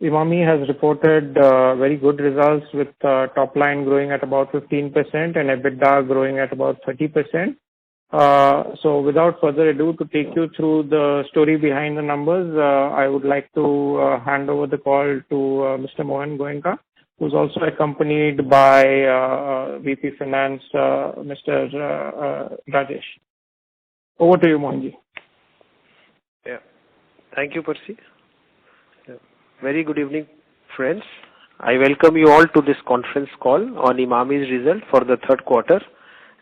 Emami has reported very good results with top line growing at about 15% and EBITDA growing at about 30%. So without further ado, to take you through the story behind the numbers, I would like to hand over the call to Mr. Mohan Goenka, who's also accompanied by VP Finance, Mr. Rajesh. Over to you, Mohanji. Yeah. Thank you, Percy. Yeah. Very good evening, friends. I welcome you all to this conference call on Emami's result for the third quarter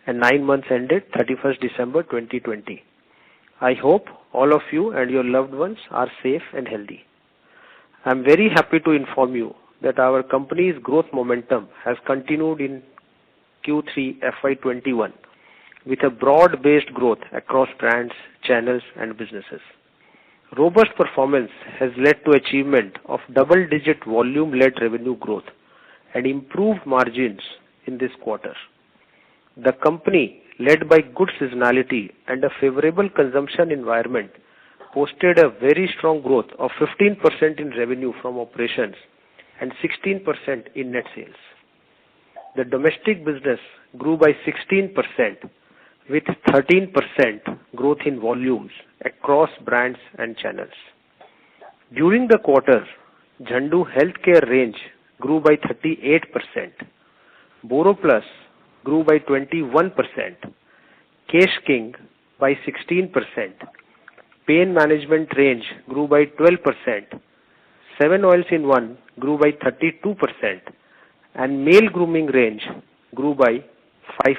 and 9 months ended 31st December 2020. I hope all of you and your loved ones are safe and healthy. I am very happy to inform you that our company's growth momentum has continued in Q3 FY21 with a broad-based growth across brands, channels and businesses. Robust performance has led to achievement of double-digit volume-led revenue growth and improved margins in this quarter. The company, led by good seasonality and a favorable consumption environment, posted a very strong growth of 15% in revenue from operations and 16% in net sales. The domestic business grew by 16% with 13% growth in volumes across brands and channels. During the quarter, Zandu Healthcare range grew by 38%, BoroPlus grew by 21%, Kesh King by 16%, Pain Management range grew by 12%, 7 Oils in 1 grew by 32%, and Male Grooming range grew by 5%.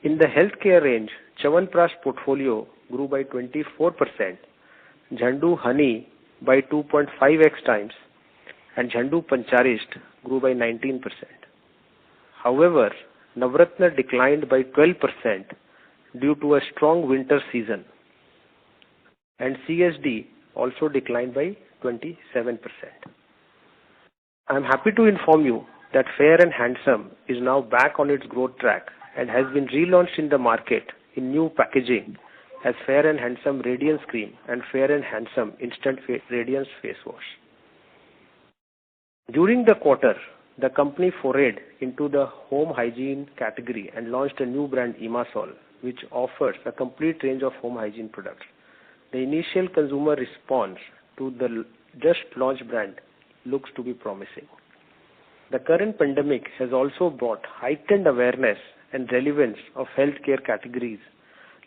In the healthcare range, Chyawanprash portfolio grew by 24%, Zandu Honey by 2.5x times, and Zandu Pancharishth grew by 19%. However, Navratna declined by 12% due to a strong winter season, and CSD also declined by 27%. I am happy to inform you that Fair and Handsome is now back on its growth track and has been relaunched in the market in new packaging as Fair and Handsome Radiance Cream and Fair and Handsome Instant Radiance Face Wash. During the quarter, the company forayed into the home hygiene category and launched a new brand, Emasol, which offers a complete range of home hygiene products. The initial consumer response to the just launched brand looks to be promising. The current pandemic has also brought heightened awareness and relevance of healthcare categories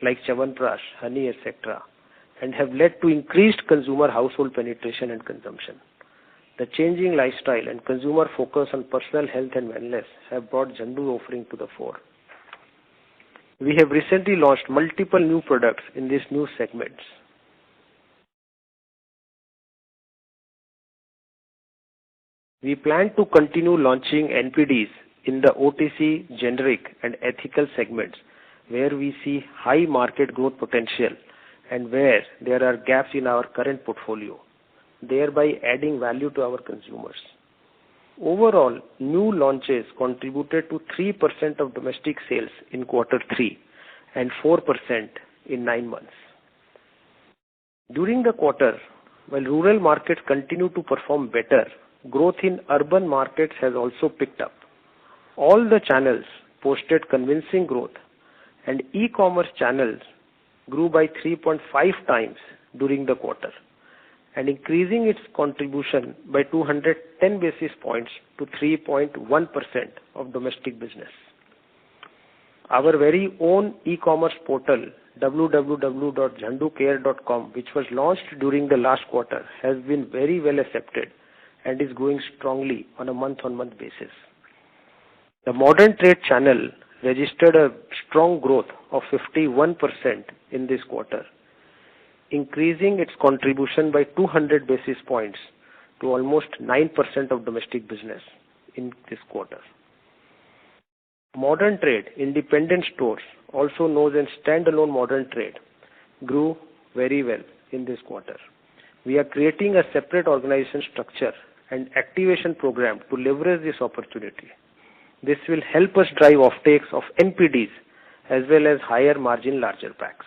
like Chyawanprash, honey, etc., and have led to increased consumer household penetration and consumption. The changing lifestyle and consumer focus on personal health and wellness have brought Zandu offering to the fore. We have recently launched multiple new products in these new segments. We plan to continue launching NPDs in the OTC, generic and ethical segments where we see high market growth potential and where there are gaps in our current portfolio, thereby adding value to our consumers. Overall, new launches contributed to 3% of domestic sales in quarter 3 and 4% in 9 months. During the quarter, while rural markets continue to perform better, growth in urban markets has also picked up. All the channels posted convincing growth, and e-commerce channels grew by 3.5 times during the quarter, and increasing its contribution by 210 basis points to 3.1% of domestic business. Our very own e-commerce portal, www.zhandukare.com, which was launched during the last quarter, has been very well accepted and is growing strongly on a month-on-month basis. The modern trade channel registered a strong growth of 51% in this quarter, increasing its contribution by 200 basis points to almost 9% of domestic business in this quarter. Modern trade, independent stores, also known as standalone modern trade, grew very well in this quarter. We are creating a separate organization structure and activation program to leverage this opportunity. This will help us drive offtakes of NPDs as well as higher margin larger packs.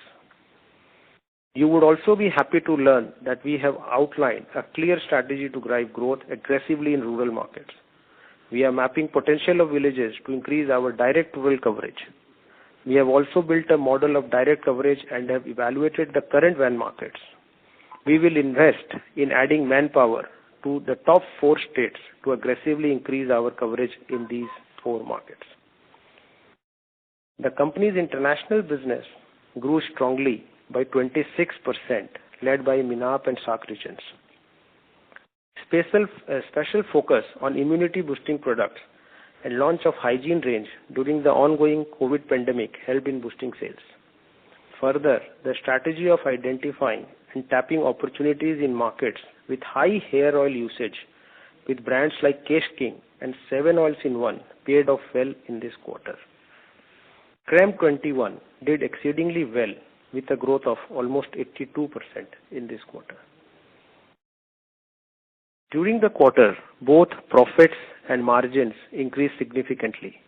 You would also be happy to learn that we have outlined a clear strategy to drive growth aggressively in rural markets. We are mapping potential of villages to increase our direct rural coverage. We have also built a model of direct coverage and have evaluated the current van markets. We will invest in adding manpower to the top 4 states to aggressively increase our coverage in these 4 markets. The company's international business grew strongly by 26%, led by MENAP and SAARC regions. Special focus on immunity boosting products and launch of hygiene range during the ongoing COVID pandemic helped in boosting sales. Further, the strategy of identifying and tapping opportunities in markets with high hair oil usage with brands like Kesh King and 7 Oils in One paid off well in this quarter. Creme 21 did exceedingly well with a growth of almost 82% in this quarter. During the quarter, both profits and margins increased significantly.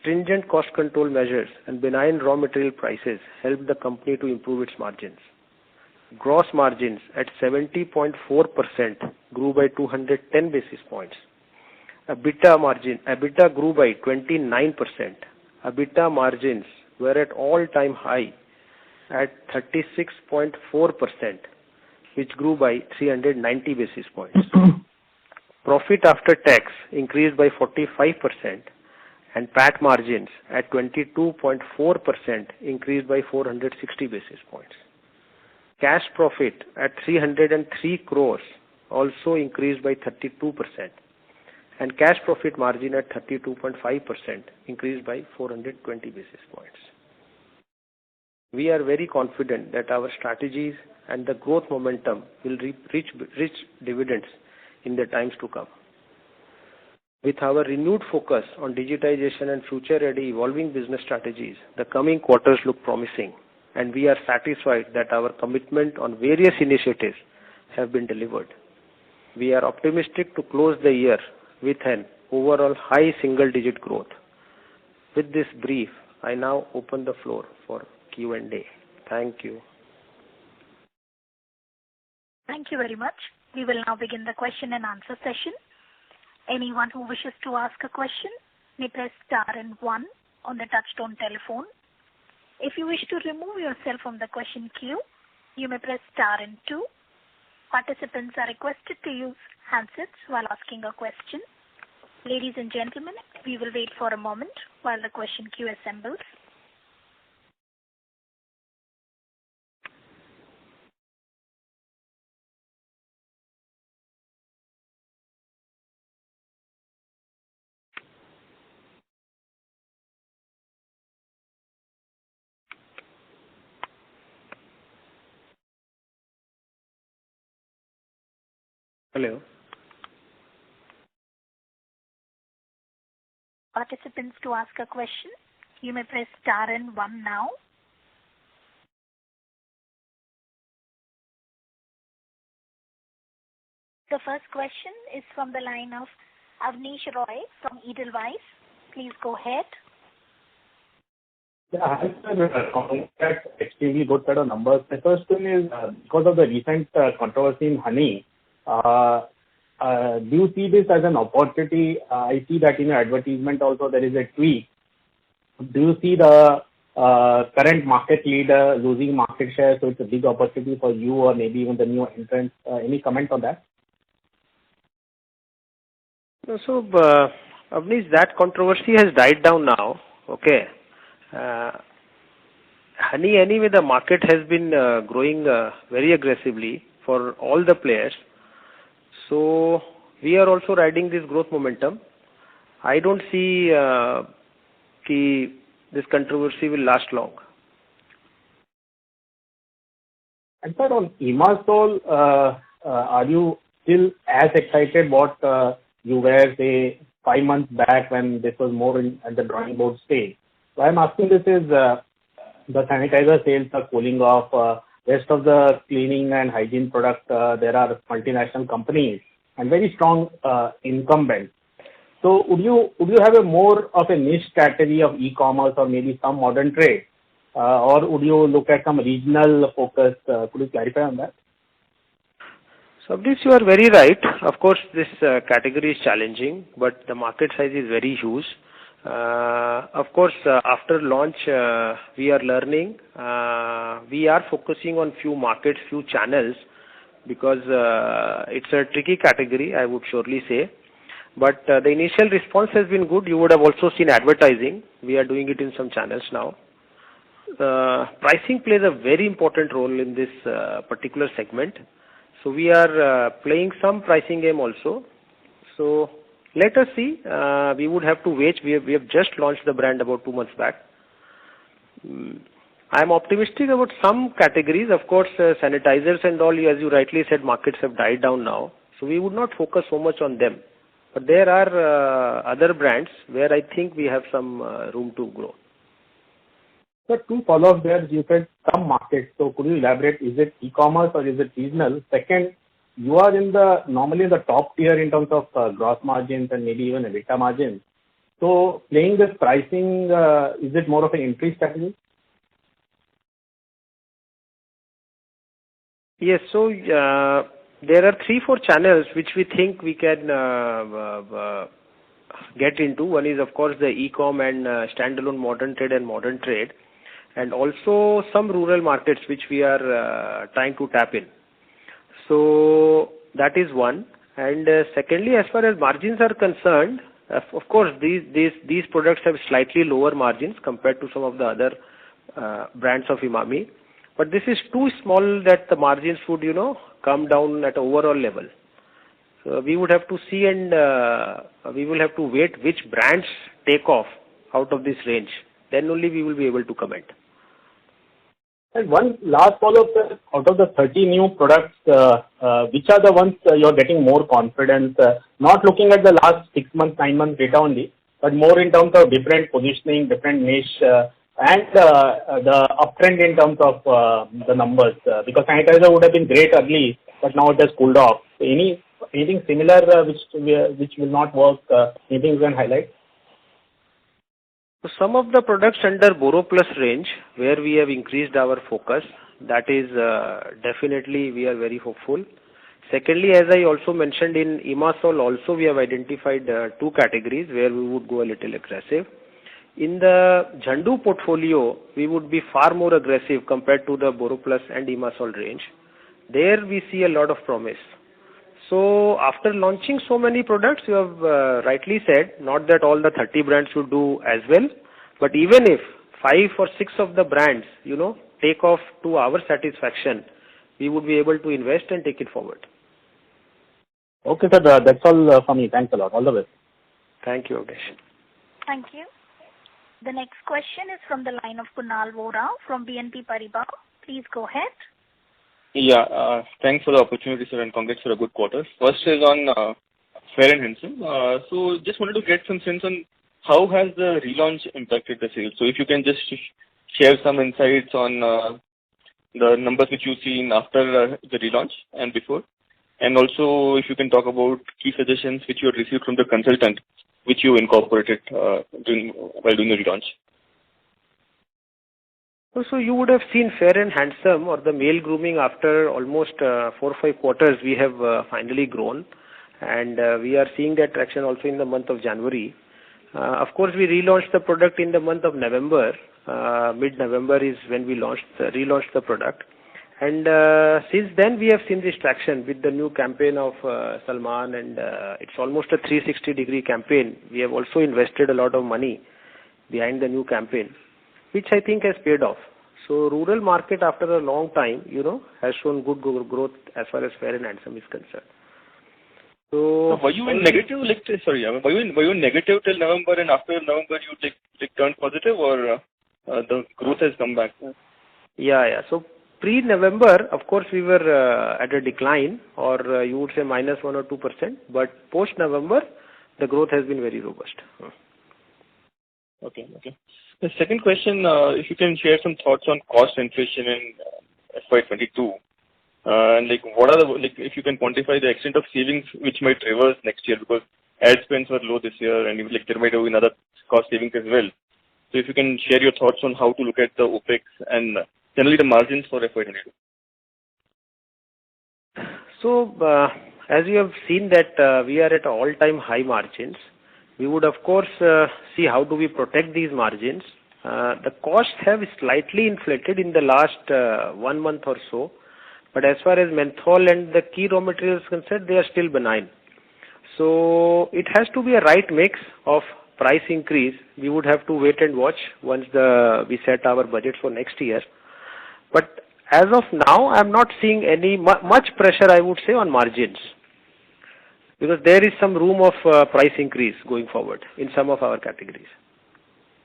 Stringent cost control measures and benign raw material prices helped the company to improve its margins. Gross margins at 70.4% grew by 210 basis points. EBITDA grew by 29%. EBITDA margins were at all-time high at 36.4%, which grew by 390 basis points. Profit after tax increased by 45% and PAT margins at 22.4% increased by 460 basis points. Cash profit at 303 crores also increased by 32% and cash profit margin at 32.5% increased by 420 basis points. We are very confident that our strategies and the growth momentum will reap rich dividends in the times to come. With our renewed focus on digitization and future-ready evolving business strategies, the coming quarters look promising, and we are satisfied that our commitment on various initiatives have been delivered. We are optimistic to close the year with an overall high single-digit growth. With this brief, I now open the floor for Q&A. Thank you. Thank you very much. We will now begin the question and answer session. Anyone who wishes to ask a question may press star and 1 on the touchtone telephone. If you wish to remove yourself from the question queue, you may press star and 2. Participants are requested to use handsets while asking a question. Ladies and gentlemen, we will wait for a moment while the question queue assembles. Hello. Participants, to ask a question, you may press star and 1 now. The first question is from the line of Avnish Roy from Edelweiss. Please go ahead. Yeah, I have extremely good set of numbers. The first one is because of the recent controversy in honey. Do you see this as an opportunity? I see that in your advertisement also there is a tweet. Do you see the current market leader losing market share, so it's a big opportunity for you or maybe even the new entrants? Any comment on that? So, Avnish, that controversy has died down now. Okay. Honey, anyway, the market has been growing very aggressively for all the players. So, we are also riding this growth momentum. I don't see this controversy will last long. And sir, on Imasol, are you still as excited what you were, say, 5 months back when this was more at the drawing board stage? Why I'm asking this is the sanitizer sales are cooling off. Rest of the cleaning and hygiene products, there are multinational companies and very strong incumbents. So would you have a more of a niche strategy of e-commerce or maybe some modern trade or would you look at some regional focus? Could you clarify on that? So this you are very right. Of course, this category is challenging, but the market size is very huge. Of course, after launch, we are learning. We are focusing on few markets, few channels, because it's a tricky category, I would surely say. But the initial response has been good. You would have also seen advertising. We are doing it in some channels now. Pricing plays a very important role in this particular segment. So we are playing some pricing game also. So let us see. We would have to wait. We have just launched the brand about 2 months back. I am optimistic about some categories. Of course, sanitizers and all, as you rightly said, markets have died down now. So we would not focus so much on them. But there are other brands where I think we have some room to grow. So 2 follow-ups there. You said some markets. So could you elaborate? Is it e-commerce or is it regional? Second, you are normally in the top tier in terms of gross margins and maybe even EBITDA margins. So playing this pricing, is it more of an entry strategy? Yes. So there are 3-4 channels which we think we can get into. One is, of course, the e-com and standalone modern trade and modern trade, and also some rural markets which we are trying to tap in. So that is one. And secondly, as far as margins are concerned, of course, these products have slightly lower margins compared to some of the other brands of Emami. But this is too small that the margins would, come down at overall level. So we would have to see, and we will have to wait which brands take off out of this range. Then only we will be able to comment. And one last follow-up, out of the 30 new products, which are the ones you're getting more confidence, not looking at the last 6 months, 9 months data only, but more in terms of different positioning, different niche, and the uptrend in terms of the numbers? Because sanitizer would have been great early, but now it has cooled off. So anything similar which will not work, anything you can highlight? So some of the products under Boro Plus range, where we have increased our focus, that is definitely we are very hopeful. Secondly, as I also mentioned, in Imasol also we have identified 2 categories where we would go a little aggressive. In the Zandu portfolio, we would be far more aggressive compared to the Boro Plus and Imasol range. There we see a lot of promise. So after launching so many products, you have rightly said, not that all the 30 brands should do as well, but even if 5 or 6 of the brands, take off to our satisfaction, we would be able to invest and take it forward. Okay, sir. That's all from me. Thanks a lot. All the best. Thank you, Avdesh. Thank you. The next question is from the line of Kunal Vora from BNP Paribas. Please go ahead. Yeah, thanks for the opportunity, sir, and congrats for a good quarter. First is on Fair and Handsome. So just wanted to get some sense on how has the relaunch impacted the sales. So if you can just share some insights on the numbers which you've seen after the relaunch and before. And also if you can talk about key suggestions which you had received from the consultant, which you incorporated while doing the relaunch. So you would have seen Fair and Handsome, or the male grooming, after almost 4 or 5 quarters we have finally grown, and we are seeing that traction also in the month of January. Of course, we relaunched the product in the month of November. Mid-November is when we relaunched the product, and since then we have seen this traction with the new campaign of Salman, and it's almost a 360-degree campaign. We have also invested a lot of money behind the new campaign, which I think has paid off. So rural market, after a long time, has shown good growth as far as Fair and Handsome is concerned. So were you in negative? Were you in negative till November, and after November you turned positive, or the growth has come back? Yeah. So pre-November, of course, we were at a decline, or you would say -1 or 2%. But post-November, the growth has been very robust. Okay. The second question, if you can share some thoughts on cost inflation in FY22, and what are if you can quantify the extent of savings which might reverse next year, because ad spends were low this year, and there might have been other cost savings as well. So if you can share your thoughts on how to look at the OPEX and generally the margins for FY22. So, as you have seen that we are at all-time high margins, we would of course see how do we protect these margins. The costs have slightly inflated in the last 1 month or so, but as far as menthol and the key raw materials concerned, they are still benign. So it has to be a right mix of price increase. We would have to wait and watch once we set our budget for next year. But as of now, I'm not seeing any much pressure, I would say, on margins, because there is some room of price increase going forward in some of our categories.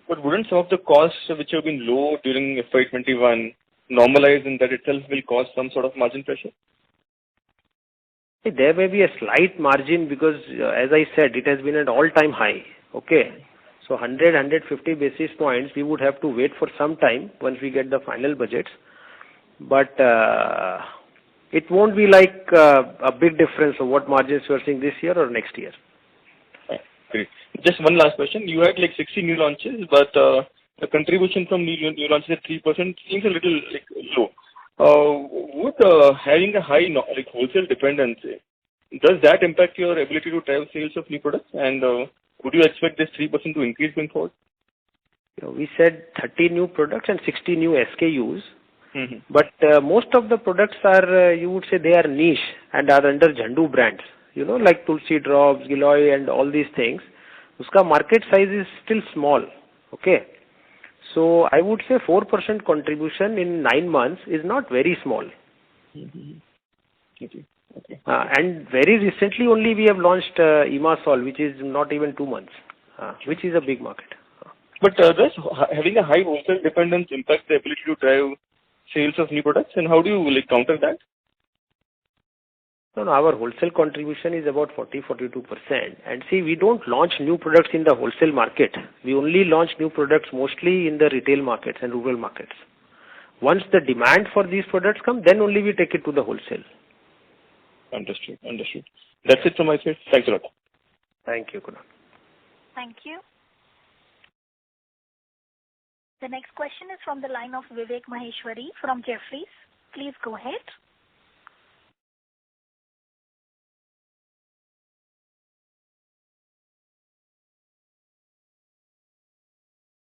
But wouldn't some of the costs which have been low during FY21 normalize, and that itself will cause some sort of margin pressure? There may be a slight margin because, as I said, it has been at all-time high. Okay, so 100-150 basis points, we would have to wait for some time once we get the final budgets. But it won't be like a big difference of what margins you are seeing this year or next year. Great. Just one last question. You had like 60 new launches, but the contribution from new launches at 3% seems a little low. Would having a high wholesale dependency, does that impact your ability to drive sales of new products? And would you expect this 3% to increase going forward? We said 30 new products and 60 new SKUs. Mm-hmm. But most of the products are, you would say, they are niche and are under Zandu brands. Like Tulsi Drops, Giloy and all these things. Uska market size is still small. Okay. So I would say 4% contribution in 9 months is not very small. Mm-hmm. Okay. And very recently only we have launched Imasol, which is not even 2 months, which is a big market. But does having a high wholesale dependence impact the ability to drive sales of new products, and how do you counter that? No, our wholesale contribution is about 40-42%. And see, we don't launch new products in the wholesale market. We only launch new products mostly in the retail markets and rural markets. Once the demand for these products come, then only we take it to the wholesale. Understood. That's it from my side. Thanks a lot. Thank you, Kunal. Thank you. The next question is from the line of Vivek Maheshwari from Jefferies. Please go ahead.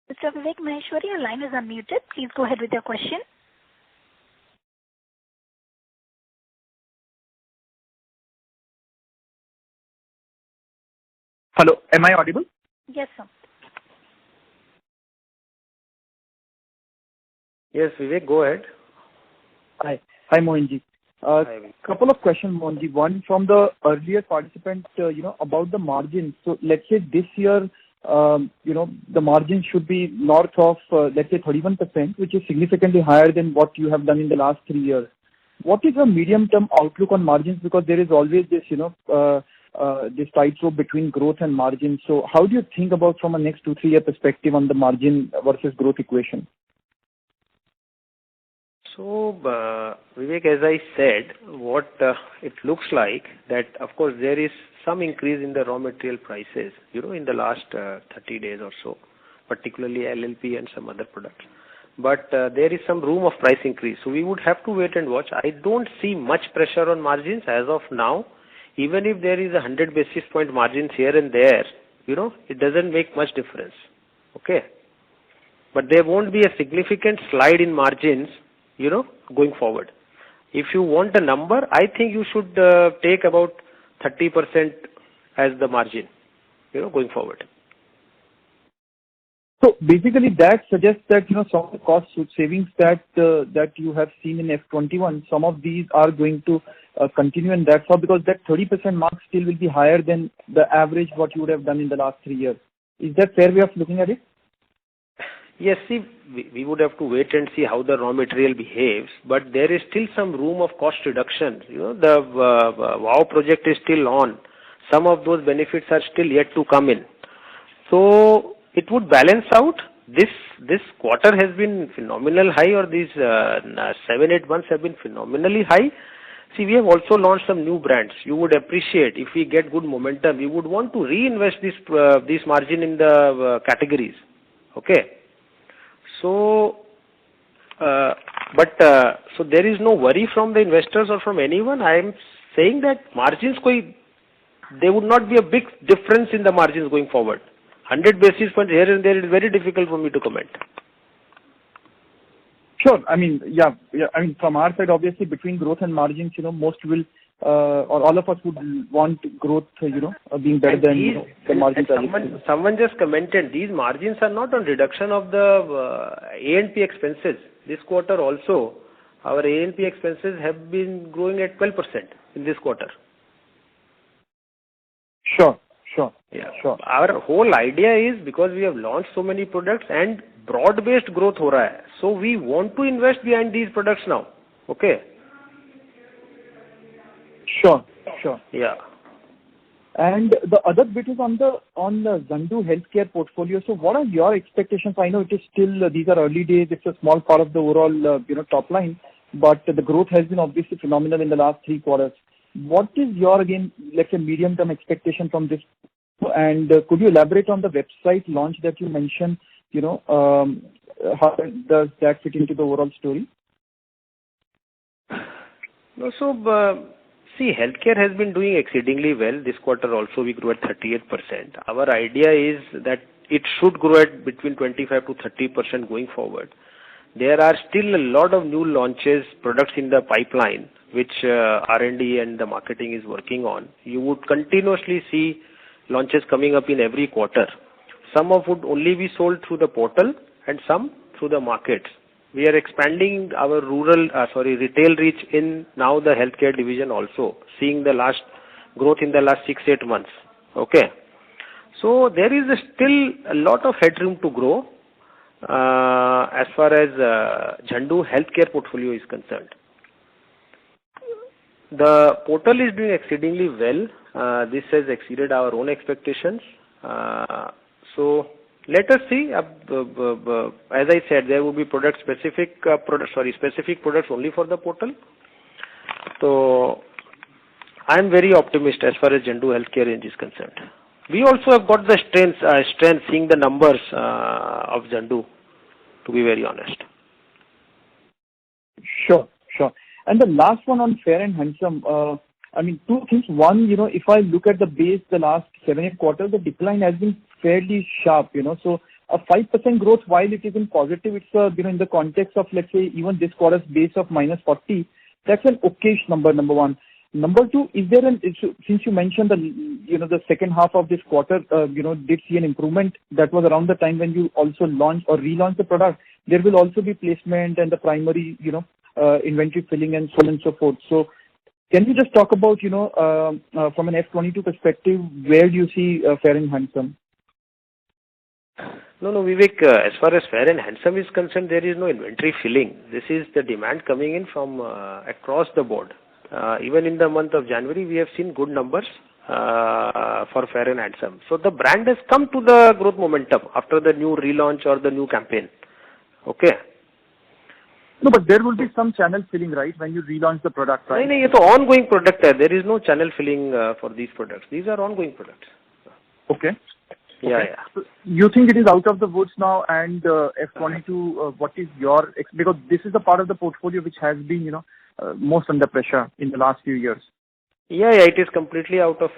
Mr. Vivek Maheshwari, your line is unmuted. Please go ahead with your question. Hello, am I audible? Yes, sir. Yes, Vivek, go ahead. Hi, Mohanji. Hi. Couple of questions, Mohanji. One from the earlier participant, about the margin. So let's say this year, the margin should be north of, let's say 31%, which is significantly higher than what you have done in the last 3 years. What is your medium-term outlook on margins? Because there is always this, this tightrope between growth and margin. So how do you think about from a next 2-3 year perspective on the margin versus growth equation? So, Vivek, as I said, what it looks like that, of course, there is some increase in the raw material prices, in the last 30 days or so, particularly LLP and some other products. But there is some room of price increase. So we would have to wait and watch. I don't see much pressure on margins as of now. Even if there is 100 basis point margins here and there, it doesn't make much difference. Okay. But there won't be a significant slide in margins, going forward. If you want a number, I think you should take about 30% as the margin, going forward. So basically that suggests that, some of the cost savings that you have seen in F21, some of these are going to continue, and that's how, because that 30% mark still will be higher than the average what you would have done in the last 3 years. Is that fair way of looking at it? Yes, see, we would have to wait and see how the raw material behaves, but there is still some room of cost reduction. The WOW project is still on. Some of those benefits are still yet to come in. So it would balance out. This quarter has been phenomenal high, or these 7-8 months have been phenomenally high. See, we have also launched some new brands. You would appreciate if we get good momentum. We would want to reinvest this margin in the categories. Okay. So, so there is no worry from the investors or from anyone. I am saying that margins there would not be a big difference in the margins going forward. 100 basis points here and there is very difficult for me to comment. Sure. I mean, from our side, obviously, between growth and margins, most will, or all of us would want growth, being better than the margins. Someone just commented, these margins are not on reduction of the A&P expenses. This quarter also, our A&P expenses have been growing at 12% in this quarter. Sure. Yeah. Sure. Our whole idea is because we have launched so many products and broad-based growth हो रहा है. So we want to invest behind these products now. Okay. Sure. Yeah. And the other bit is on the Zandu Healthcare portfolio. So what are your expectations? I know it is still, these are early days. It's a small part of the overall, top line, but the growth has been obviously phenomenal in the last 3 quarters. What is your, again, let's say, medium-term expectation from this? And could you elaborate on the website launch that you mentioned? How does that fit into the overall story? No, so see, healthcare has been doing exceedingly well. This quarter also we grew at 38%. Our idea is that it should grow at between 25 to 30% going forward. There are still a lot of new launches, products in the pipeline, which R&D and the marketing is working on. You would continuously see launches coming up in every quarter. Some of would only be sold through the portal and some through the markets. We are expanding our retail reach in now the healthcare division also, seeing the last growth in the last 6-8 months. Okay. So there is still a lot of headroom to grow as far as Zandu Healthcare portfolio is concerned. The portal is doing exceedingly well. This has exceeded our own expectations. So let us see. As I said, there will be specific products only for the portal. So I am very optimistic as far as Zandu Healthcare range is concerned. We also have got the strength seeing the numbers of Zandu, to be very honest. Sure. And the last one on Fair and Handsome, 2 things. One, if I look at the base the last 7-8 quarters, the decline has been fairly sharp, So a 5% growth, while it is in positive, it's, in the context of, let's say, even this quarter's base of -40, that's an okayish number one. Number 2, is there since you mentioned the second half of this quarter, did see an improvement, that was around the time when you also launched or relaunched the product, there will also be placement and the primary, inventory filling and so on and so forth. So can you just talk about, from an F22 perspective, where do you see Fair and Handsome? No, Vivek, as far as Fair and Handsome is concerned, there is no inventory filling. This is the demand coming in from across the board. Even in the month of January, we have seen good numbers for Fair and Handsome. So the brand has come to the growth momentum after the new relaunch or the new campaign. Okay. No, but there will be some channel filling, right, when you relaunch the product, right? No, it's an ongoing product. There is no channel filling for these products. These are ongoing products. Okay. Yeah. So you think it is out of the woods now, and F22, what is your... Because this is the part of the portfolio which has been, most under pressure in the last few years. Yeah, it is completely out of,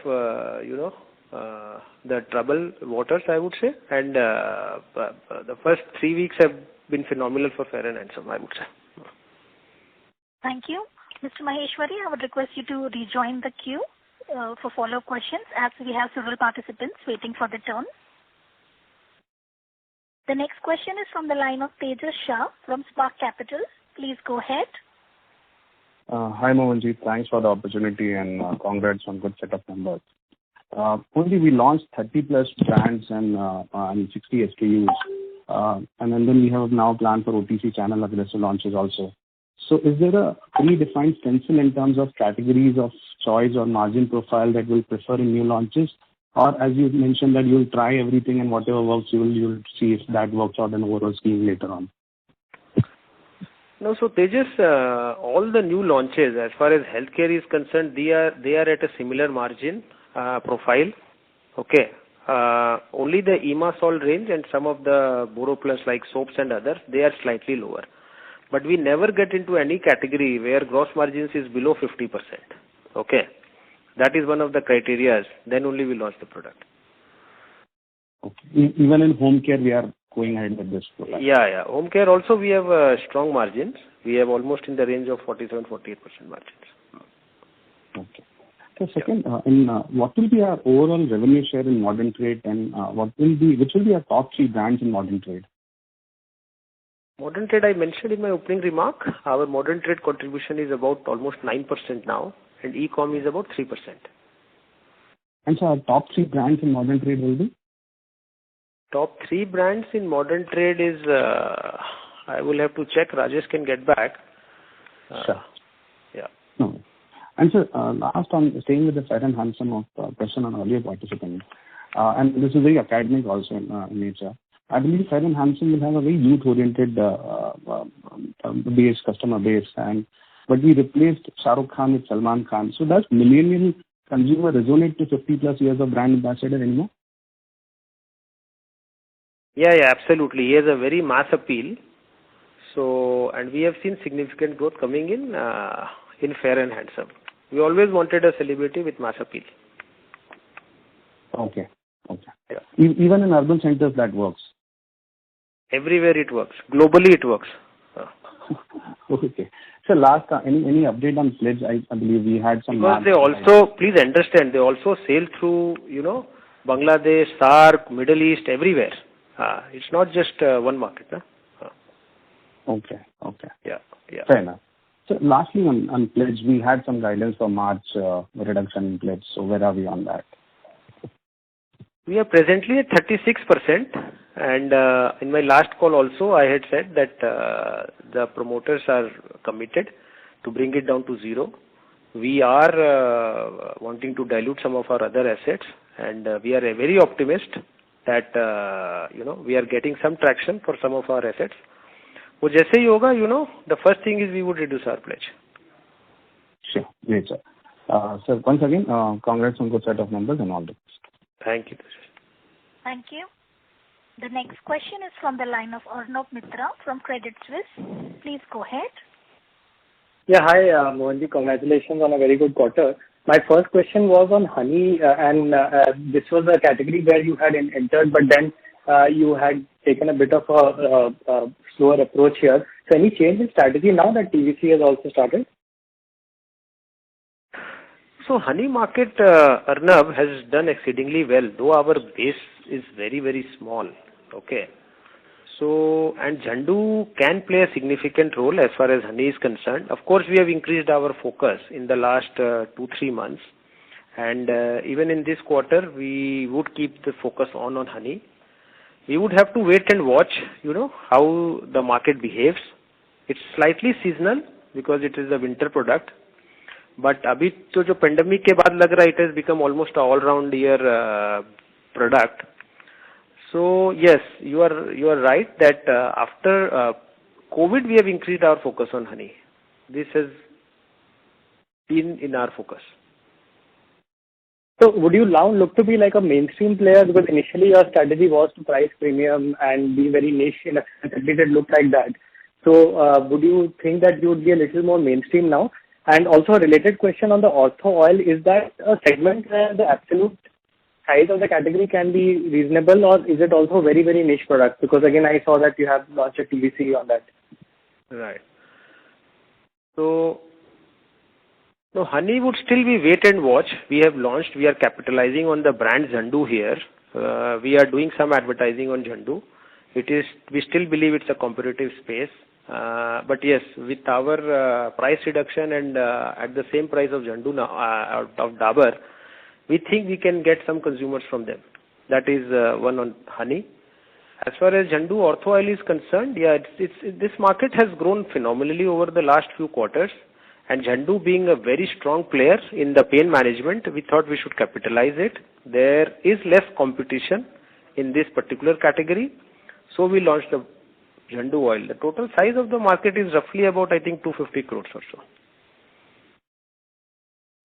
the trouble waters, I would say. And the first 3 weeks have been phenomenal for Fair and Handsome, I would say. Thank you. Mr. Maheshwari, I would request you to rejoin the queue for follow-up questions, as we have several participants waiting for the turn. The next question is from the line of Tejas Shah from Spark Capital. Please go ahead. Hi, Mohanji. Thanks for the opportunity and congrats on good set of numbers. Only we launched 30 plus brands and 60 SKUs. And then we have now planned for OTC channel aggressive launches also. So is there a predefined stencil in terms of categories of choice or margin profile that we'll prefer in new launches? Or as you mentioned that you'll try everything and whatever works, you'll see if that works out in overall scheme later on. No, so Tejas, all the new launches, as far as healthcare is concerned, they are at a similar margin profile. Okay. Only the Emasol range and some of the BoroPlus like soaps and others, they are slightly lower. But we never get into any category where gross margins is below 50%. Okay. That is one of the criteria. Then only we launch the product. Okay. Even in home care, we are going ahead with this product. Yeah. Home care also we have strong margins. We have almost in the range of 47-48% margins. Okay. So second, what will be our overall revenue share in modern trade, and which will be our top 3 brands in modern trade? Modern trade, I mentioned in my opening remark, our modern trade contribution is about almost 9% now, and e-com is about 3%. And so our top 3 brands in modern trade will be? Top 3 brands in modern trade is, I will have to check. Rajesh can get back. Sure. Yeah. No. And so last on staying with the Fair and Handsome of question on earlier participant, and this is very academic also in nature. I believe Fair and Handsome will have a very youth-oriented customer base, but we replaced Shah Rukh Khan with Salman Khan. So does millennial consumer resonate to 50+ years of brand ambassador anymore? Yeah, absolutely. He has a very mass appeal. So, and we have seen significant growth coming in Fair and Handsome. We always wanted a celebrity with mass appeal. Okay. Yeah. Even in urban centers that works. Everywhere it works. Globally it works. Okay. So last, any update on Pledge? I believe we had some. Because they also, please understand, they also sell through, Bangladesh, SAARC, Middle East, everywhere. It's not just one market. Okay. Yeah. Fair enough. So lastly on Pledge, we had some guidance for March reduction in Pledge. So where are we on that? We are presently at 36%, and in my last call also I had said that the promoters are committed to bring it down to 0. We are wanting to dilute some of our other assets, and we are very optimistic that we are getting some traction for some of our assets. वो जैसे ही होगा, the first thing is we would reduce our pledge. Sure, great, sir. So once again, congrats on good set of numbers and all the best. Thank you. Thank you. The next question is from the line of Arnab Mitra from Credit Suisse. Please go ahead. Yeah, hi, Mohanji. Congratulations on a very good quarter. My first question was on honey, and this was a category where you had entered, but then you had taken a bit of a slower approach here. So any change in strategy now that TVC has also started? So honey market, Arnab, has done exceedingly well, though our base is very, very small. Okay. So, and Zandu can play a significant role as far as honey is concerned. Of course, we have increased our focus in the last 2-3 months. And even in this quarter, we would keep the focus on honey. We would have to wait and watch, how the market behaves. It's slightly seasonal because it is a winter product. But अभी तो जो pandemic के बाद लग रहा है, it has become almost an all-round year product. So yes, you are right that after COVID we have increased our focus on honey. This has been in our focus. So would you now look to be like a mainstream player, because initially your strategy was to price premium and be very niche in a category that looked like that. So would you think that you would be a little more mainstream now? And also a related question on the ortho oil, is that a segment where the absolute size of the category can be reasonable, or is it also very, very niche product? Because again, I saw that you have launched a TVC on that. Right. So, no, honey would still be wait and watch. We are capitalizing on the brand Zandu here. We are doing some advertising on Zandu. We still believe it's a competitive space. But yes, with our price reduction and at the same price of Zandu now, out of Dabur, we think we can get some consumers from them. That is one on honey. As far as Zandu ortho oil is concerned, this market has grown phenomenally over the last few quarters. And Zandu being a very strong player in the pain management, we thought we should capitalize it. There is less competition in this particular category. So we launched the Zandu oil. The total size of the market is roughly about, I think, 250 crores or so.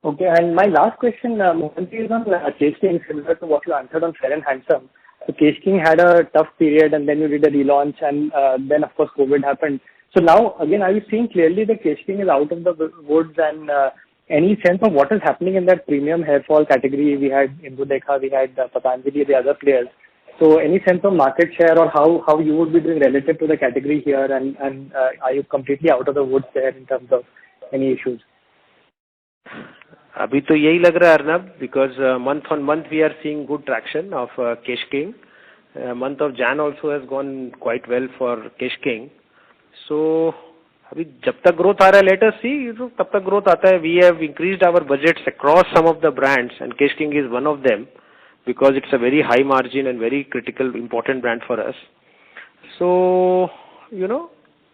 Okay, and my last question, Mohanji, is on Kesh King, similar to what you answered on Fair and Handsome. So Kesh King had a tough period, and then you did a relaunch, and then of course COVID happened. So now again, are you seeing clearly that Kesh King is out of the woods, and any sense of what is happening in that premium hair fall category? We had Indulekha, we had Patanjali, the other players. So any sense of market share or how you would be doing relative to the category here, and are you completely out of the woods there in terms of any issues? अभी तो यही लग रहा है Arnab, because month on month we are seeing good traction of Kesh King. Month of Jan also has gone quite well for Kesh King. So अभी जब तक growth आ रहा है, let us see, तब तक growth आता है. We have increased our budgets across some of the brands, and Kesh King is one of them, because it's a very high margin and very critical, important brand for us. So,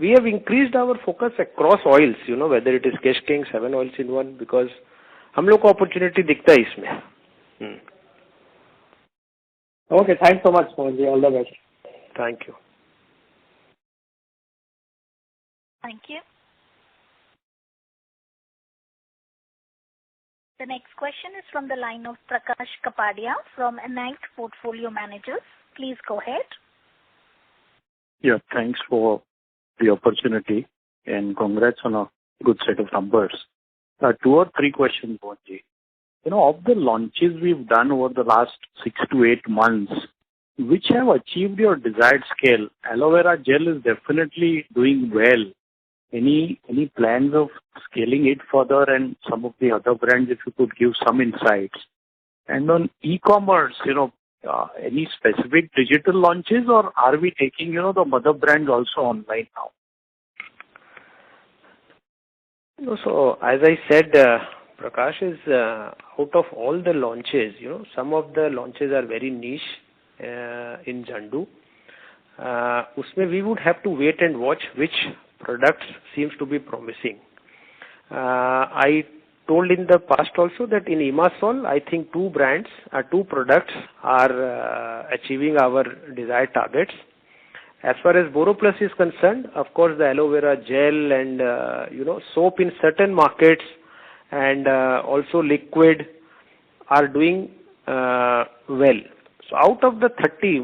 we have increased our focus across oils, whether it is Kesh King, 7 oils in one, because हम लोग को opportunity दिखता है इसमें. Okay, thanks so much, Mohanji. All the best. Thank you. Thank you. The next question is from the line of Prakash Kapadia from Ananth Portfolio Managers. Please go ahead. Yeah, thanks for the opportunity and congrats on a good set of numbers. 2 or 3 questions, Mohanji. Of the launches we've done over the last 6 to 8 months, which have achieved your desired scale? Aloe vera gel is definitely doing well. Any plans of scaling it further, and some of the other brands, if you could give some insights? And on e-commerce, any specific digital launches, or are we taking, the mother brands also online now? So as I said, Prakash, is out of all the launches, some of the launches are very niche in Zandu. Usme we would have to wait and watch which products seems to be promising. I told in the past also that in Imasol, I think 2 products are achieving our desired targets. As far as BoroPlus is concerned, of course, the aloe vera gel and, soap in certain markets and also liquid are doing well. So out of the 30,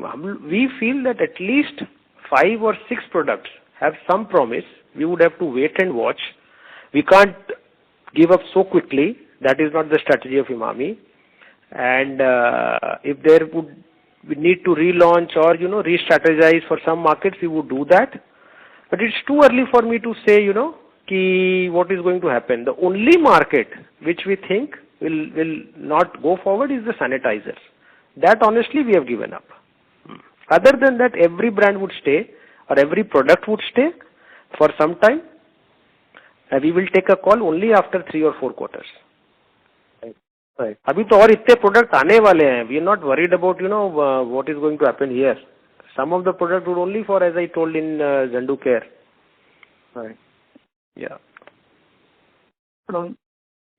we feel that at least 5 or 6 products have some promise. We would have to wait and watch. We can't give up so quickly. That is not the strategy of Emami. And if we need to relaunch or, re-strategize for some markets, we would do that. But it's too early for me to say, what is going to happen. The only market which we think will not go forward is the sanitizers. That honestly we have given up. Other than that, every brand would stay or every product would stay for some time. We will take a call only after 3 or 4 quarters. Right. अभी तो और इतने product आने वाले हैं. We are not worried about what is going to happen here. Some of the product would only for, as I told, in Zandu Care. Right. Yeah. But on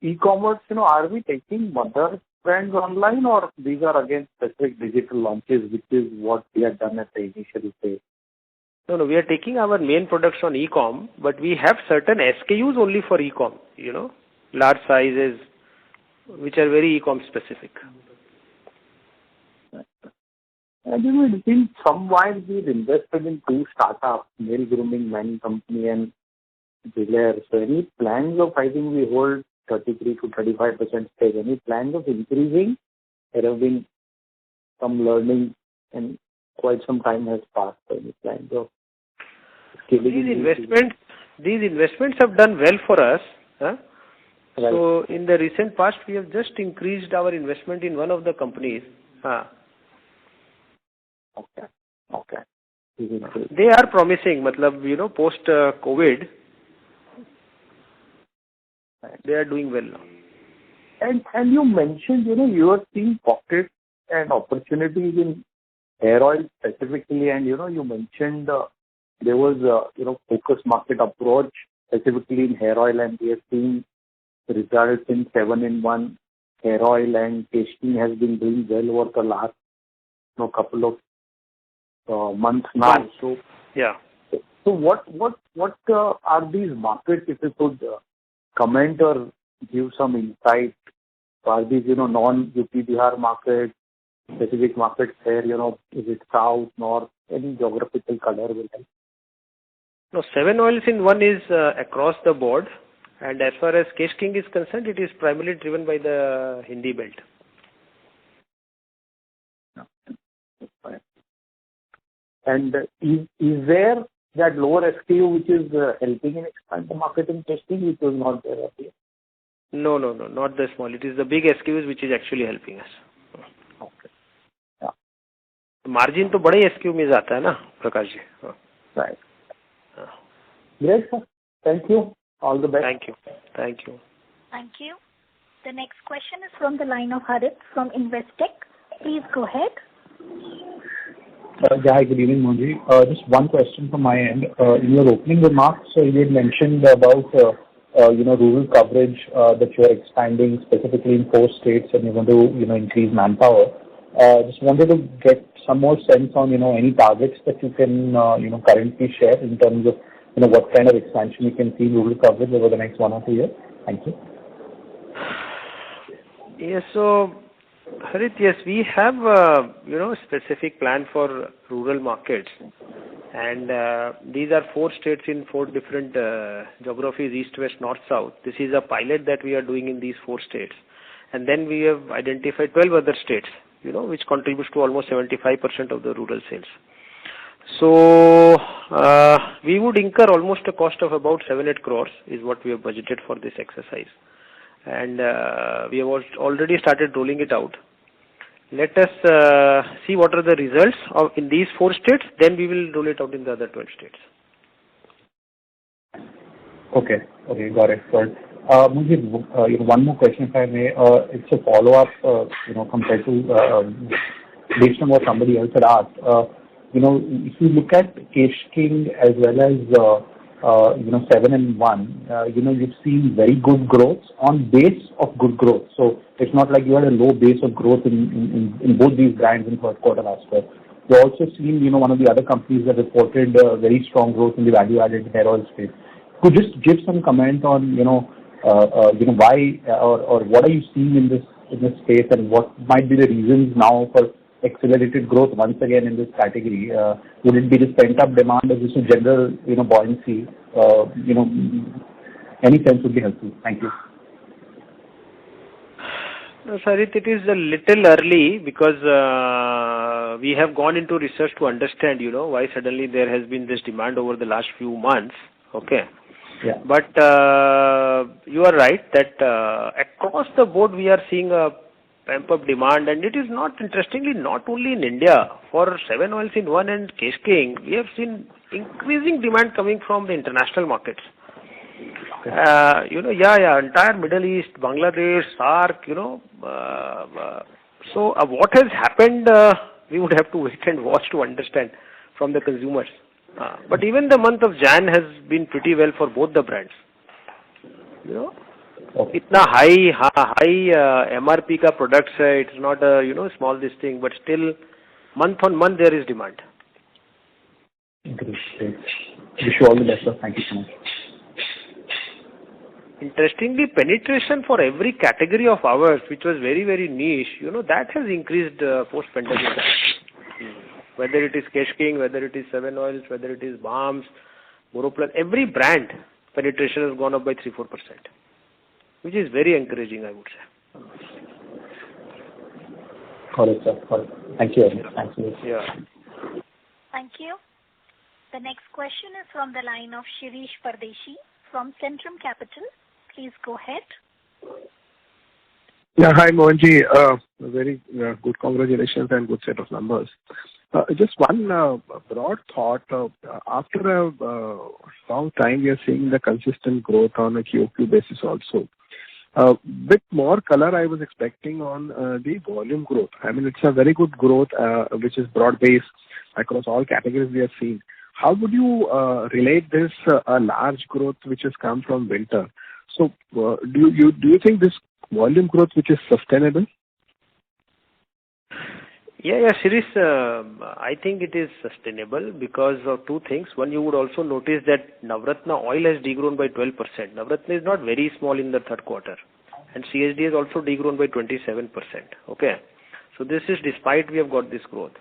e-commerce, are we taking mother brands online, or these are again specific digital launches, which is what we had done at the initial phase? No, we are taking our main products on e-com, but we have certain SKUs only for e-com, large sizes, which are very e-com specific. And it's been some while we've invested in 2 startups, male grooming man company and Gilair. So any plans of, I think we hold 33 to 35% stake, any plans of increasing? There have been some learning and quite some time has passed. So any plans of scaling? These investments have done well for us. Huh? Right. So in the recent past, we have just increased our investment in one of the companies. Okay. They are promising, post COVID, they are doing well now. And you mentioned, you are seeing pockets and opportunities in hair oil specifically, and you mentioned there was a focus market approach specifically in hair oil, and we have seen results in 7-in-1 hair oil, and Kesh King has been doing well over the last couple of months now. So yeah. So what are these markets, if you could comment or give some insight? Are these, non-UP Bihar markets, specific markets there, is it south, north, any geographical color will help? No, 7 oils in one is across the board. And as far as Kesh King is concerned, it is primarily driven by the Hindi belt. And is there that lower SKU which is helping in expand the market in Kesh King, which was not there earlier? No, not the small. It is the big SKUs which is actually helping us. Okay. Yeah. Margin तो बड़े SKU में जाता है ना, Prakash ji. Right. Great, sir. Thank you. All the best. Thank you. Thank you. The next question is from the line of Harit from Investec. Please go ahead. Hi, good evening, Mohanji. Just one question from my end. In your opening remarks, you had mentioned about rural coverage that you are expanding specifically in 4 states, and you want to increase manpower. Just wanted to get some more sense on any targets that you can currently share in terms of what kind of expansion you can see in rural coverage over the next 1 or 2 years. Thank you. Yes, so Harit, yes, we have a specific plan for rural markets, and these are 4 states in 4 different geographies: east, west, north, south. This is a pilot that we are doing in these 4 states, and then we have identified 12 other states, which contributes to almost 75% of the rural sales. So we would incur almost a cost of about 7-8 crores is what we have budgeted for this exercise, and we have already started rolling it out. Let us see what are the results in these 4 states, then we will roll it out in the other 12 states. Okay, got it. Mohanji, one more question if I may. It's a follow-up, compared to based on what somebody else had asked. If you look at Kesh King as well as 7 in 1, you've seen very good growth on base of good growth. So it's not like you had a low base of growth in both these brands in third quarter last year. You also seen, one of the other companies that reported very strong growth in the value-added hair oil space. Could you just give some comment on, why or what are you seeing in this space, and what might be the reasons now for accelerated growth once again in this category? Would it be this pent-up demand or just a general, buoyancy? Any sense would be helpful. Thank you. No, Harit, it is a little early because we have gone into research to understand, why suddenly there has been this demand over the last few months. Okay. Yeah. But you are right that across the board we are seeing a ramp-up demand, and it is not only in India. For 7 oils in 1 and Kesh King, we have seen increasing demand coming from the international markets. Entire Middle East, Bangladesh, SAARC, so what has happened, we would have to wait and watch to understand from the consumers. But even the month of Jan has been pretty well for both the brands. Okay. Itna high MRP ka products hai, it's not a small this thing, but still month on month there is demand. Great. Wish you all the best, sir. Thank you so much. Interestingly, penetration for every category of ours, which was very, very niche, that has increased post-pandemic. Whether it is Kesh King, whether it is 7 oils, whether it is balms, BoroPlus, every brand penetration has gone up by 3-4%, which is very encouraging, I would say. Got it, sir. Got it. Thank you. Thanks. Yeah. Thank you. The next question is from the line of Shirish Pardeshi from Centrum Capital. Please go ahead. Yeah, hi Mohanji. Very good congratulations and good set of numbers. Just one broad thought. After a long time, we are seeing the consistent growth on a QOQ basis also. Bit more color I was expecting on the volume growth. I mean, it's a very good growth, which is broad-based across all categories we have seen. How would you relate this a large growth which has come from winter? So, do you think this volume growth which is sustainable? Yeah, Shirish, I think it is sustainable because of two things. One, you would also notice that Navratna oil has degrown by 12%. Navratna is not very small in the third quarter. And CSD has also degrown by 27%. Okay. So this is despite we have got this growth.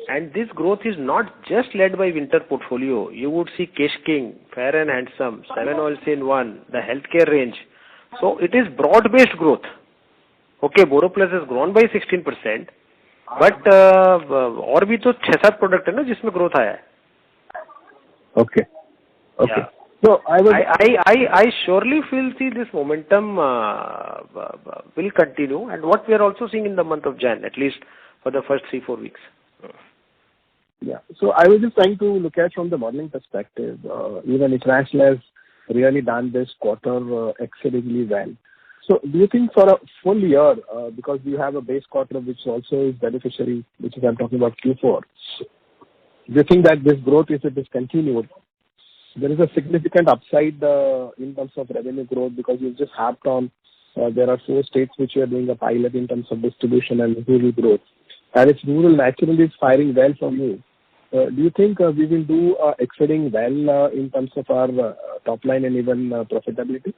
And this growth is not just led by winter portfolio. You would see Kesh King, Fair and Handsome, 7 Oils in 1, the healthcare range. So it is broad-based growth. Okay, BoroPlus has grown by 16%. But और भी तो 6-7 product है ना जिसमें growth आया है. Okay. Yeah. So I surely feel this momentum will continue, and what we are also seeing in the month of Jan, at least for the first 3-4 weeks. Yeah. So I was just trying to look at from the modeling perspective. Even international has really done this quarter exceedingly well. So do you think for a full year, because you have a base quarter which also is beneficiary, which is I'm talking about Q4, do you think that this growth, if it is continued, there is a significant upside in terms of revenue growth because you've just harped on there are 4 states which you are doing a pilot in terms of distribution and rural growth. And if rural naturally is firing well from you, do you think we will do exceeding well in terms of our top line and even profitability?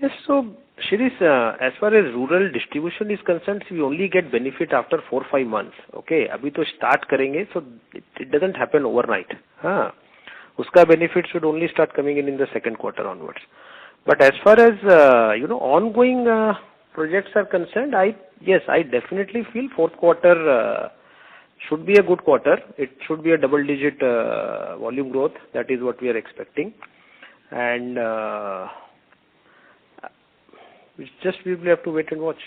Yes, so Shirish, as far as rural distribution is concerned, we only get benefit after 4-5 months. Okay, अभी तो start करेंगे, so it doesn't happen overnight. हाँ, उसका benefit should only start coming in the second quarter onwards. But as far as ongoing projects are concerned, I definitely feel fourth quarter should be a good quarter. It should be a double-digit volume growth. That is what we are expecting, and we will have to wait and watch.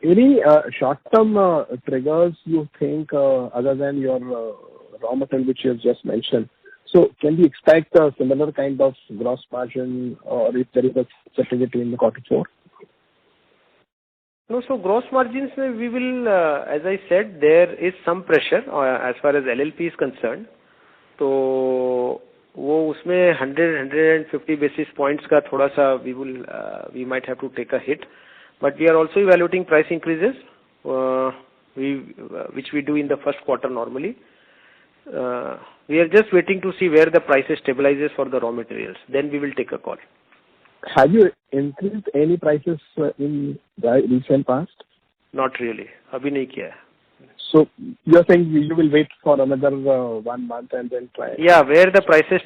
Any short-term triggers you think other than your raw material which you have just mentioned? So can we expect a similar kind of gross margin or if there is a sensitivity in the quarter 4? No, so gross margins we will, as I said, there is some pressure as far as LLP is concerned. So वो उसमें 100-150 basis points का थोड़ा सा we might have to take a hit, but we are also evaluating price increases which we do in the first quarter normally. We are just waiting to see where the prices stabilizes for the raw materials. Then we will take a call. Have you increased any prices in the recent past? Not really. अभी नहीं किया है. So you're saying you will wait for another 1 month and then try? Yeah, where the prices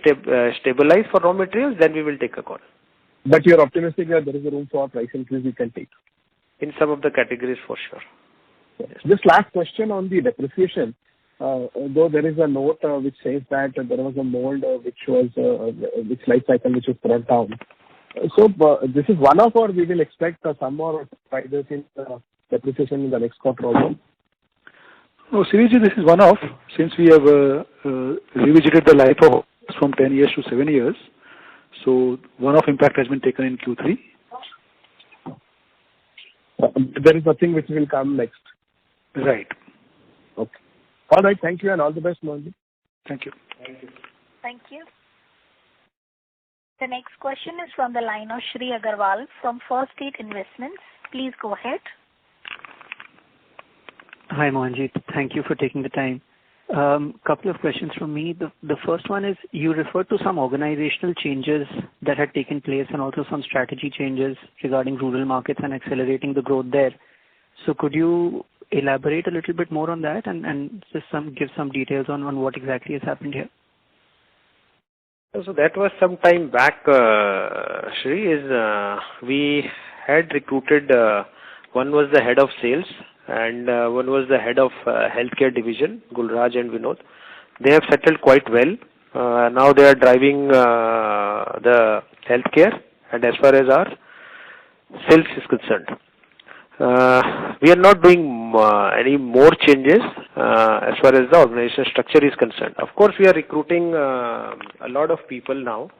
stabilize for raw materials, then we will take a call. But you're optimistic that there is a room for price increase you can take? In some of the categories for sure. Yes. Just last question on the depreciation. Though there is a note which says that there was a mold which life cycle which was brought down. So this is one-off or we will expect some more prices in depreciation in the next quarter also? No, seriously, this is one-off since we have revisited the life of from 10 years to 7 years. So one-off impact has been taken in Q3. There is nothing which will come next. Right. Okay. All right. Thank you and all the best, Mohanji. Thank you. Thank you. The next question is from the line of Shri Agarwal from First State Investments. Please go ahead. Hi, Mohanji. Thank you for taking the time. Couple of questions from me. The first one is you referred to some organizational changes that had taken place and also some strategy changes regarding rural markets and accelerating the growth there. So could you elaborate a little bit more on that and just give some details on what exactly has happened here? So that was some time back, Shri, we had recruited, one was the head of sales and one was the head of healthcare division, Gulraj and Vinod. They have settled quite well. Now they are driving the healthcare, and as far as our sales is concerned. We are not doing any more changes as far as the organization structure is concerned. Of course, we are recruiting a lot of people now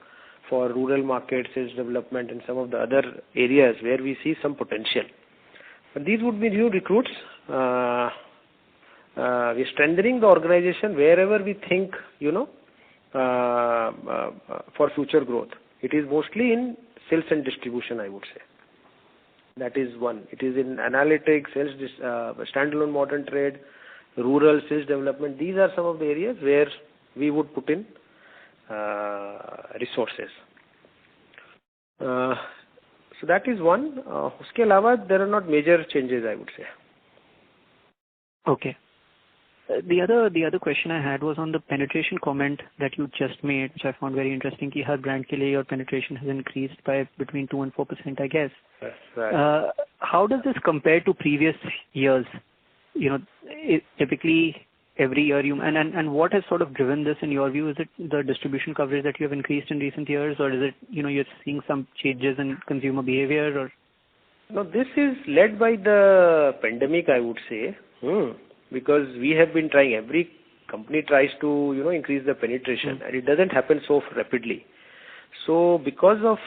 for rural markets, sales development, and some of the other areas where we see some potential. But these would be new recruits. We are strengthening the organization wherever we think, for future growth. It is mostly in sales and distribution, I would say. That is one. It is in analytics, sales, standalone modern trade, rural sales development. These are some of the areas where we would put in resources. So that is one. Uske alawa, there are not major changes, I would say. Okay. The other question I had was on the penetration comment that you just made, which I found very interesting. Ki har brand ke liye your penetration has increased by between 2 and 4%, I guess. Yes, right. How does this compare to previous years? Typically every year and what has sort of driven this in your view? Is it the distribution coverage that you have increased in recent years, or is it you're seeing some changes in consumer behavior? Or no, this is led by the pandemic, I would say. Because we have been trying, every company tries to increase the penetration, and it doesn't happen so rapidly. So because of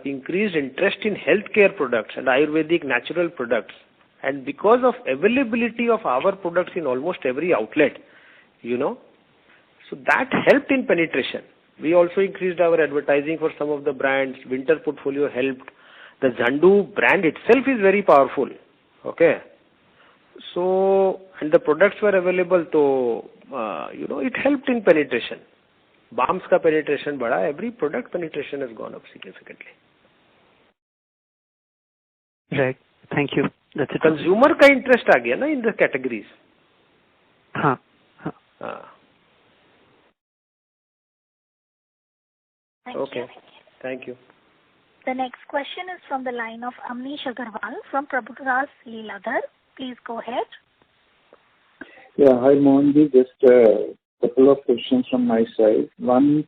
increased interest in healthcare products and Ayurvedic natural products, and because of availability of our products in almost every outlet, so that helped in penetration. We also increased our advertising for some of the brands. Winter portfolio helped. The Zandu brand itself is very powerful. Okay. So, and the products were available, so, it helped in penetration. Balms ka penetration bada, every product penetration has gone up significantly. Right. Thank you. That's it. Consumer ka interest aa gaya na in the categories. Okay. Thank you. The next question is from the line of Amnish Agarwal from Prabhudas Lilladher. Please go ahead. Yeah, hi Mohanji. Just a couple of questions from my side. One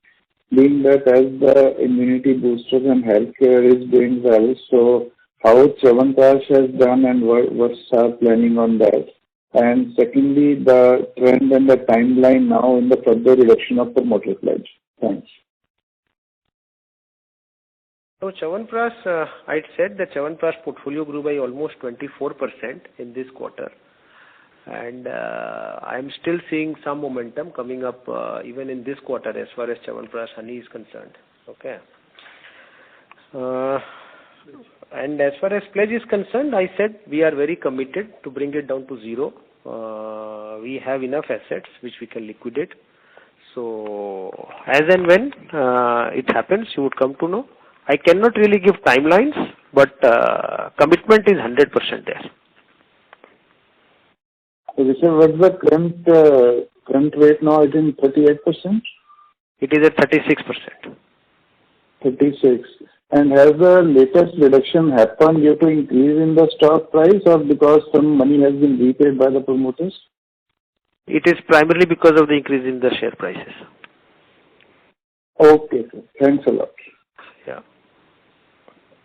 being that as the immunity boosters and healthcare is doing well, so how Chyawanprash has done and what's our planning on that? And secondly, the trend and the timeline now in the further reduction of the motor pledge. Thanks. So Chyawanprash, I said that Chyawanprash portfolio grew by almost 24% in this quarter. And I am still seeing some momentum coming up even in this quarter as far as Chyawanprash honey is concerned. Okay. And as far as pledge is concerned, I said we are very committed to bring it down to zero. We have enough assets which we can liquidate. So as and when it happens, you would come to know. I cannot really give timelines, but commitment is 100% there. So what's the current rate now? Is in 38%? It is at 36%. 36. And has the latest reduction happened due to increase in the stock price or because some money has been repaid by the promoters? It is primarily because of the increase in the share prices. Okay, sir. Thanks a lot. Yeah.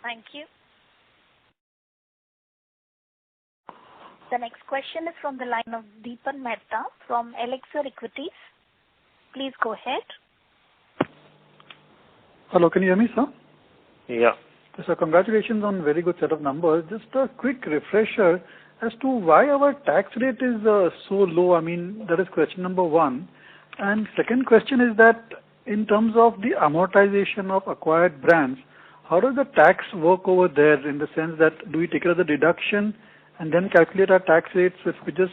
Thank you. The next question is from the line of Deepan Mehta from Elixir Equities. Please go ahead. Hello, can you hear me, sir? Yeah. So congratulations on very good set of numbers. Just a quick refresher as to why our tax rate is so low. I mean, that is question number one. And second question is that in terms of the amortization of acquired brands, how does the tax work over there in the sense that do we take it as a deduction and then calculate our tax rates? So if we just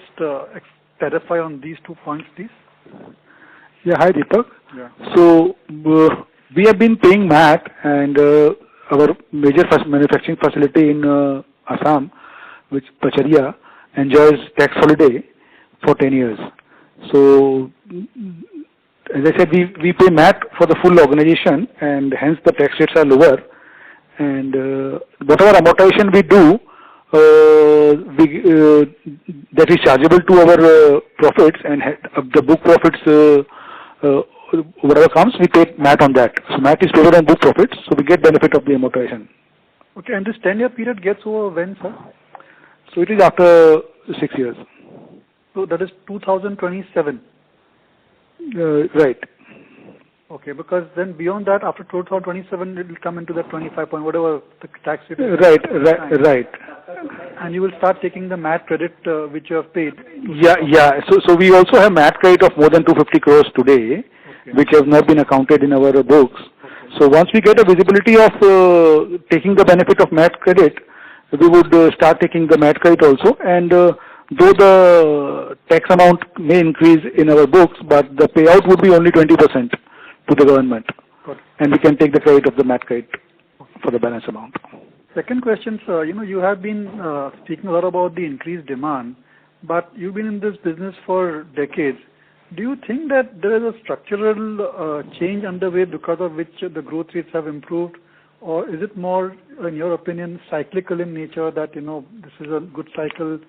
clarify on these 2 points, please. Yeah, hi Deepak. Yeah. So we have been paying MAT and our major manufacturing facility in Assam, which Pacharia, enjoys tax holiday for 10 years. So as I said, we pay MAT for the full organization and hence the tax rates are lower. And whatever amortization we do, that is chargeable to our profits, and the book profits, whatever comes, we pay MAT on that. So MAT is paid on book profits, so we get benefit of the amortization. Okay, and this 10-year period gets over when, sir? So it is after 6 years. So that is 2027? Right. Okay, because then beyond that, after 2027, it will come into the 25 point, whatever the tax rate is. Right. And you will start taking the MAT credit which you have paid. Yeah. So we also have MAT credit of more than 250 crores today, which have not been accounted in our books. So once we get a visibility of taking the benefit of MAT credit, we would start taking the MAT credit also. And though the tax amount may increase in our books, but the payout would be only 20% to the government. And we can take the credit of the MAT credit for the balance amount. Second question, sir. You have been speaking a lot about the increased demand, but you've been in this business for decades. Do you think that there is a structural change underway because of which the growth rates have improved? Or is it more, in your opinion, cyclical in nature that, this is a good cycle,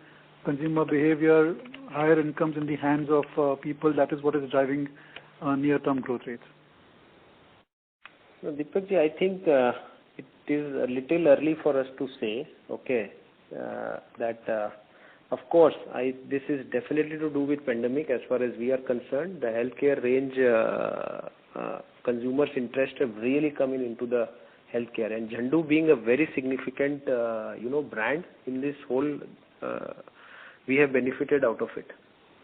consumer behavior, higher incomes in the hands of people, that is what is driving near-term growth rates? No, Deepakji, I think it is a little early for us to say, that of course, this is definitely to do with pandemic as far as we are concerned. The healthcare range, consumers' interest have really come into the healthcare. And Zandu being a very significant, brand in this whole, we have benefited out of it.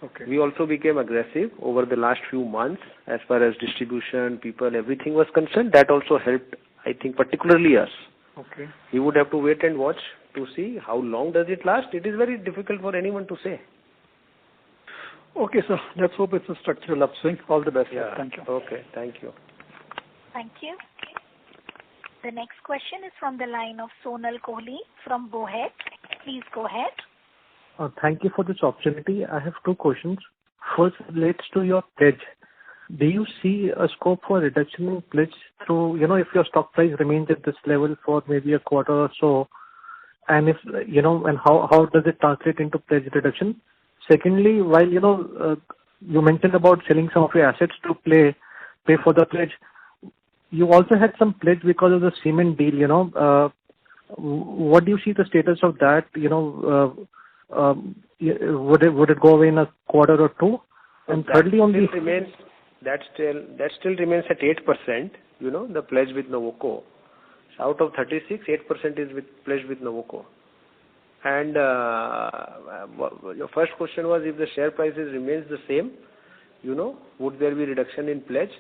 Okay. We also became aggressive over the last few months as far as distribution, people, everything was concerned. That also helped, I think, particularly us. Okay. We would have to wait and watch to see how long does it last. It is very difficult for anyone to say. Okay, sir. Let's hope it's a structural upswing. All the best. Yeah. Thank you. Okay. Thank you. Thank you. The next question is from the line of Sonal Kohli from Bowhead. Please go ahead. Thank you for this opportunity. I have two questions. First relates to your pledge. Do you see a scope for reduction in pledge through, if your stock price remains at this level for maybe a quarter or so, and if, and how does it translate into pledge reduction? Secondly, while, you mentioned about selling some of your assets to pay for the pledge, you also had some pledge because of the cement deal, what do you see the status of that? Would it go away in a quarter or two? And thirdly, on the... That still remains at 8%, the pledge with Nuvoco. So out of 36, 8% is with pledge with Nuvoco. And your first question was if the share prices remains the same, would there be reduction in pledge?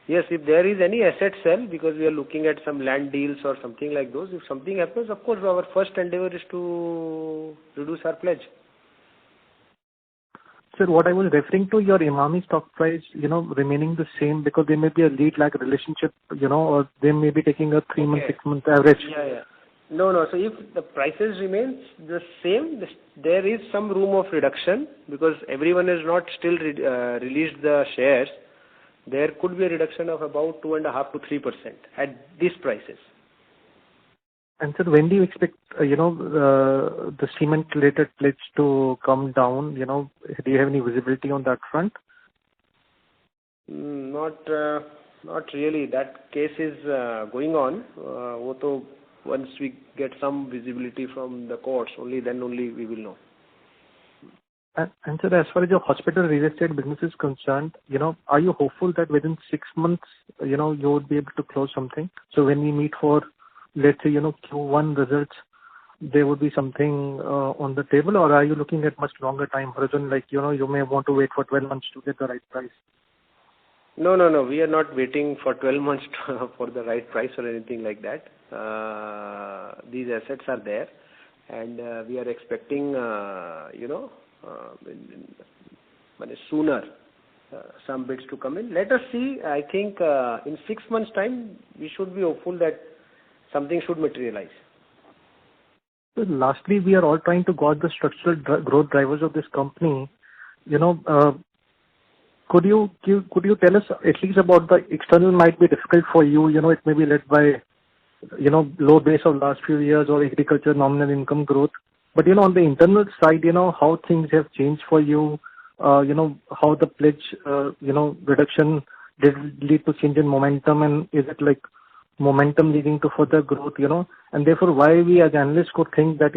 Yes, if there is any asset sale, because we are looking at some land deals or something like those, if something happens, of course, our first endeavor is to reduce our pledge. Sir, what I was referring to, your Emami stock price, remaining the same because there may be a lead-lag relationship, or they may be taking a 3-month, 6-month average. Yeah. No. So if the prices remains the same, there is some room of reduction because everyone has not still released the shares. There could be a reduction of about 2.5% to 3% at these prices. And sir, when do you expect, the cement-related pledge to come down? Do you have any visibility on that front? Not really. That case is going on. Once we get some visibility from the courts, only we will know. And sir, as far as your hospital real estate business is concerned, are you hopeful that within 6 months, you would be able to close something? So when we meet for, let's say, Q1 results, there would be something on the table, or are you looking at much longer time horizon, like, you may want to wait for 12 months to get the right price? No. We are not waiting for 12 months for the right price or anything like that. These assets are there, and we are expecting, sooner some bids to come in. Let us see. I think in 6 months' time, we should be hopeful that something should materialize. So lastly, we are all trying to gauge the structural growth drivers of this company. Could you tell us at least about the external might be difficult for you? It may be led by, low base of last few years or agriculture nominal income growth. But, on the internal side, how things have changed for you, how the pledge, reduction did lead to change in momentum, and is it like momentum leading to further growth, and therefore why we as analysts could think that,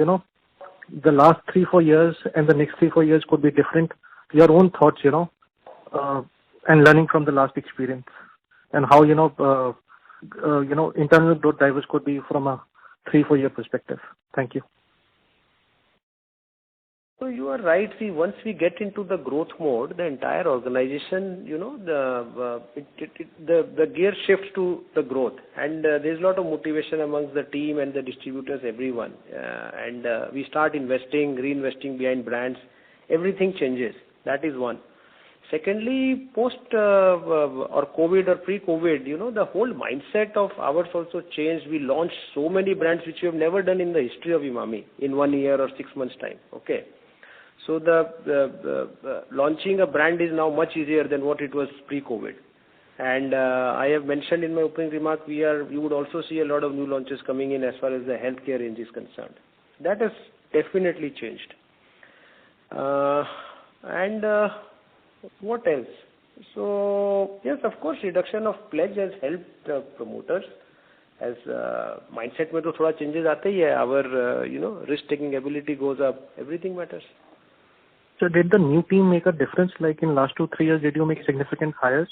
the last 3-4 years and the next 3-4 years could be different. Your own thoughts, and learning from the last experience, and how, internal growth drivers could be from a 3-4 year perspective. Thank you. So you are right. See, once we get into the growth mode, the entire organization, the gear shifts to the growth, and there's a lot of motivation amongst the team and the distributors, everyone, and we start reinvesting behind brands. Everything changes. That is one. Secondly, post or COVID or pre-COVID, the whole mindset of ours also changed. We launched so many brands which we have never done in the history of Emami in 1 year or 6 months time. Okay, so the launching a brand is now much easier than what it was pre-COVID. And I have mentioned in my opening remark, you would also see a lot of new launches coming in as far as the healthcare range is concerned. That has definitely changed. What else? So yes, of course, reduction of pledge has helped promoters. As mindset में तो थोड़ा changes आते ही है. Our risk taking ability goes up. Everything matters. So did the new team make a difference? Like in last 2-3 years, did you make significant hires?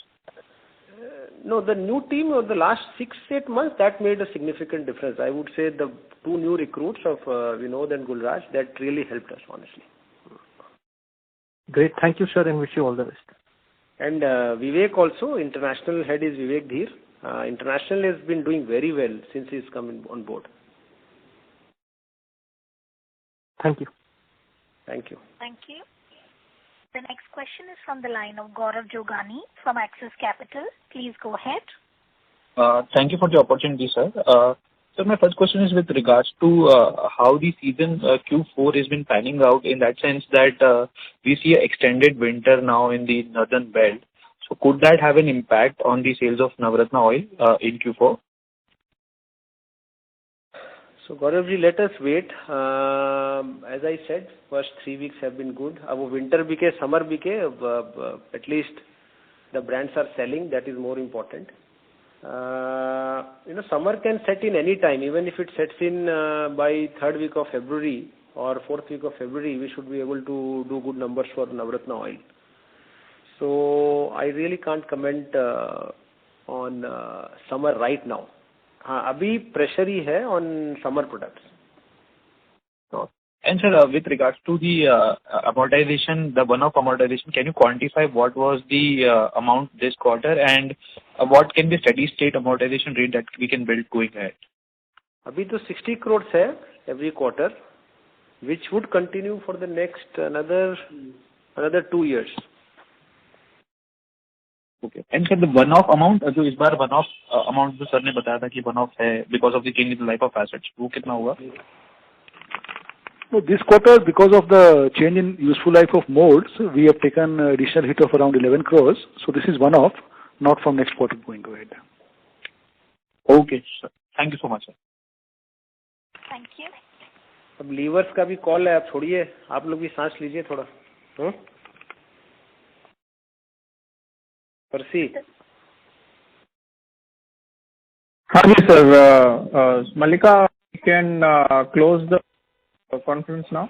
No, the new team of the last 6-8 months, that made a significant difference. I would say the 2 new recruits of Vinod and Gulraj, that really helped us, honestly. Great. Thank you, sir, and wish you all the best. And Vivek also, international head is Vivek Dheer. International has been doing very well since he's come on board. Thank you. Thank you. Thank you. The next question is from the line of Gaurav Jogani from Axis Capital. Please go ahead. Thank you for the opportunity, sir. So my first question is with regards to how the season Q4 has been panning out, in that sense that we see an extended winter now in the northern belt. So could that have an impact on the sales of Navratna oil in Q4? So Gauravji, let us wait. As I said, first 3 weeks have been good. Our winter bike, summer bike, at least the brands are selling. That is more important. Summer can set in any time. Even if it sets in by 3rd week of February or 4th week of February, we should be able to do good numbers for Navratna oil. So I really can't comment on summer right now. अभी pressure ही है on summer products. And sir, with regards to the amortization, the one-off amortization, can you quantify what was the amount this quarter, and what can be steady state amortization rate that we can build going ahead? अभी तो 60 crores है every quarter, which would continue for the next another 2 years. Okay. And sir, the one-off amount, जो इस बार one-off amount जो sir ने बताया था कि one-off है because of the change in the life of assets, वो कितना होगा? No, this quarter, because of the change in useful life of modes, we have taken an additional hit of around 11 crores. So this is one-off, not from next quarter going ahead. Okay, sir. Thank you so much, sir. Thank you. अब levers का भी call है, आप छोड़िए, आप लोग भी सांस लीजिए थोड़ा. परसी. हाँ जी sir, Malika, you can close the conference now.